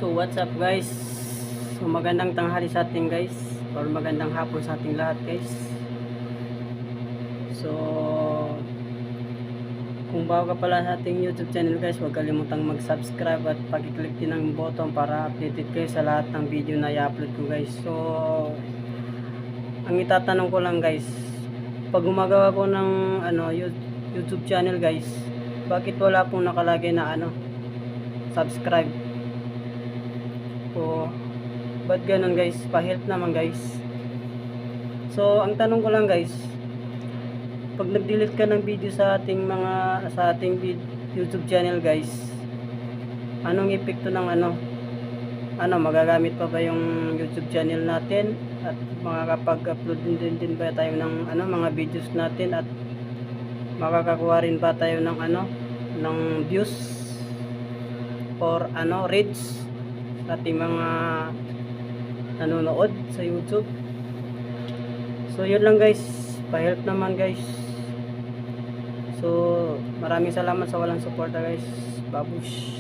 So what's up guys? So magandang tanghali sa ating guys, or magandang hapon sa ating lahat guys. So kung bago ka pala sa ating YouTube channel guys, huwag kalimutang mag-subscribe at pag-click din ng button para updated kayo sa lahat ng video na i-upload ko guys. So ang itatanong ko lang guys, pag gumagawa ko ng YouTube channel guys, bakit wala pong nakalagay na subscribe? O ba't ganun guys? Pa-help naman guys. So ang tanong ko lang guys, pag nag-delete ka ng video sa ating YouTube channel guys, anong epekto ng magagamit pa ba yung YouTube channel natin, at makakapag-upload din ba tayo ng mga videos natin, at makakakuha rin ba tayo ng ng views or reach sa ating mga nanonood sa YouTube. So yun lang guys, pa-help naman guys. So maraming salamat sa walang suporta guys. Babush.